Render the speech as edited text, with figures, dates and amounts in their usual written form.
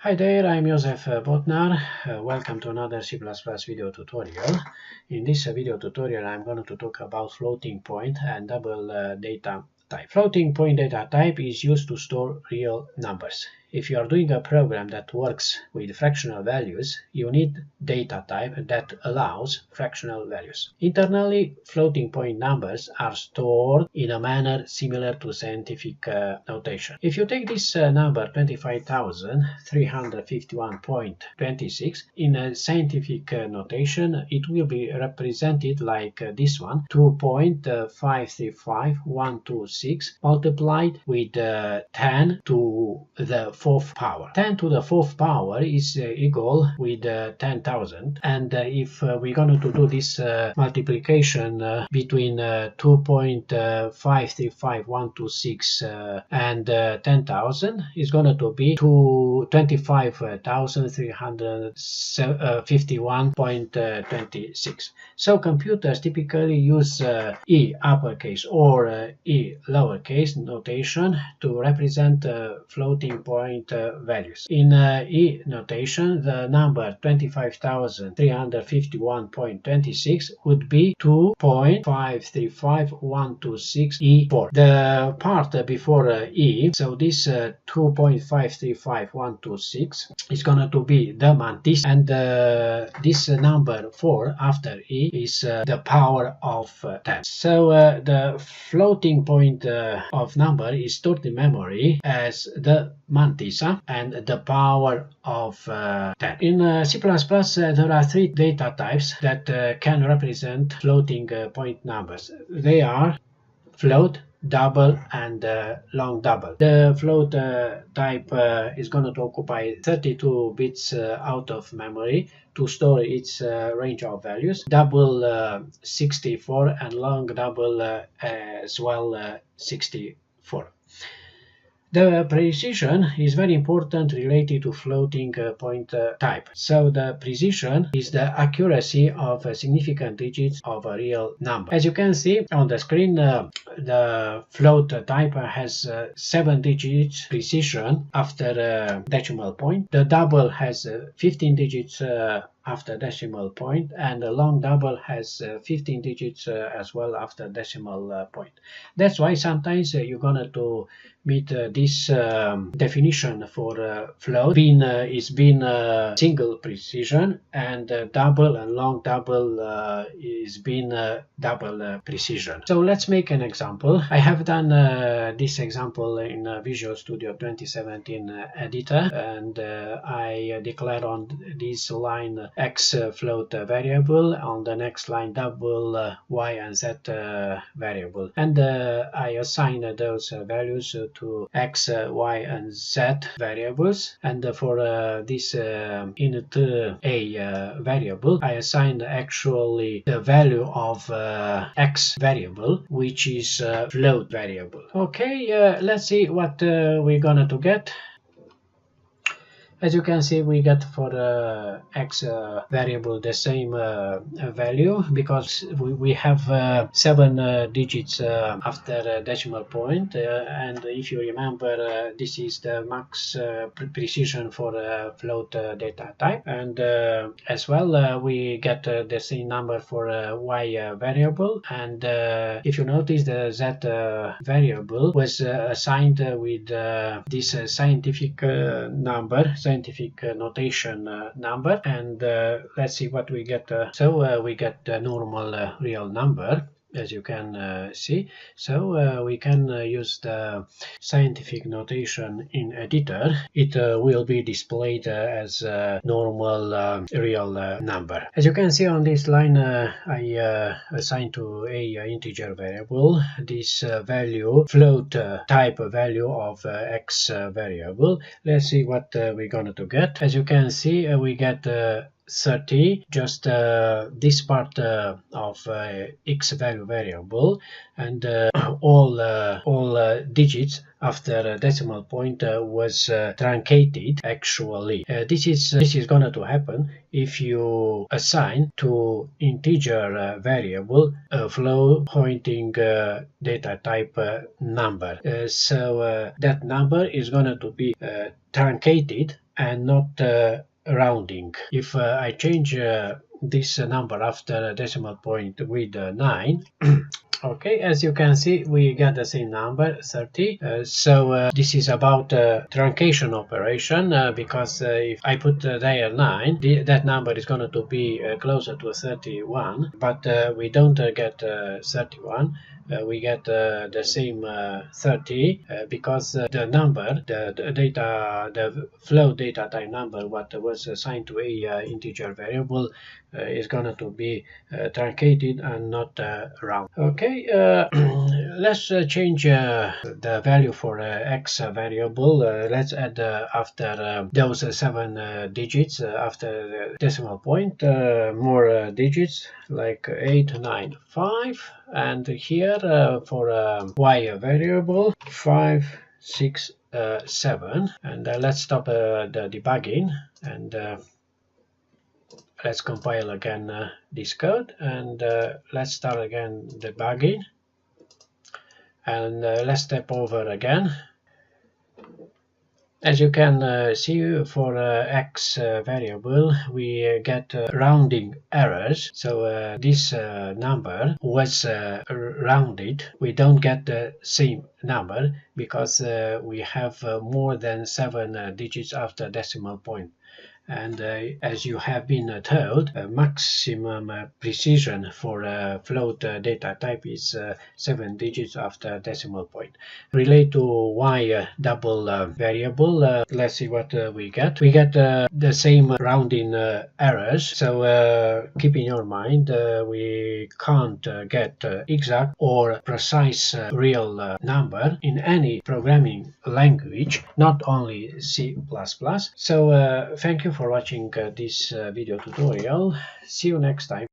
Hi there, I'm Josef Botnar. Welcome to another C++ video tutorial. In this video tutorial, I'm going to talk about floating point and double data type. Floating point data type is used to store real numbers. If you are doing a program that works with fractional values, you need data type that allows fractional values. Internally, floating point numbers are stored in a manner similar to scientific notation. If you take this number 25,351.26 in a scientific notation, it will be represented like this one, 2.535126 multiplied with 10 to the fourth power. 10 to the fourth power is equal with 10,000, and if we're going to do this multiplication between 2.535126 and 10,000 is going to be 25,351.26. So computers typically use E uppercase or E lowercase notation to represent floating point values. In E notation, the number 25,351.26 would be 2.535126 E4. The part before E, so this 2.535126 is going to be the mantis, and this number 4 after E is the power of 10. So the floating point of number is stored in memory as the mantissa and the power of 10. In C++, there are three data types that can represent floating point numbers. They are float, double, and long double. The float type is going to occupy 32 bits out of memory to store its range of values. Double 64 and long double as well 64. The precision is very important related to floating point type. So the precision is the accuracy of significant digits of a real number. As you can see on the screen, the float type has 7 digits precision after decimal point. The double has 15 digits after decimal point, and the long double has 15 digits as well after decimal point. That's why sometimes you're gonna to meet this definition for float. Is single precision, and double and long double is double precision. So let's make an example. I have done this example in Visual Studio 2017 editor, and I declare on this line x float variable, on the next line double y and z variable, and I assign those values to x, y, and z variables, and for this init a variable I assign actually the value of x variable, which is float variable. Okay, let's see what we're gonna to get. As you can see, we get for x variable the same value, because we have 7 digits after decimal point, and if you remember, this is the max precision for float data type, and as well we get the same number for y variable, and if you notice, the z variable was assigned with this scientific number, scientific notation number, and let's see what we get. So we get the normal real number, as you can see. So we can use the scientific notation in editor. It will be displayed as a normal real number. As you can see on this line, I assign to a integer variable this value, float type value of x variable. Let's see what we're going to get. As you can see, we get 30, just this part of x value variable, and all digits after decimal point was truncated. Actually, this is going to happen if you assign to integer variable a float pointing data type number. So that number is going to be truncated and not rounding. If I change this number after decimal point with 9, okay, as you can see, we get the same number, 30. So this is about truncation operation, because if I put there 9, that number is going to be closer to 31, but we don't get 31. We get the same 30 because the number, the float data type number, what was assigned to a integer variable, is going to be truncated and not round. Okay, let's change the value for x variable. Let's add after those 7 digits after the decimal point more digits like 8, 9, 5, and here for y variable 5, 6, 7, and let's stop the debugging and let's compile again this code, and let's start again debugging, and let's step over again. As you can see, for x variable we get rounding errors, so this number was rounded. We don't get the same number because we have more than 7 digits after decimal point. And as you have been told, maximum precision for float data type is 7 digits after decimal point. Relate to y double variable, let's see what we get. We get the same rounding errors, so keep in your mind we can't get exact or precise real number in any programming language, not only C++. So thank you for watching this video tutorial. See you next time.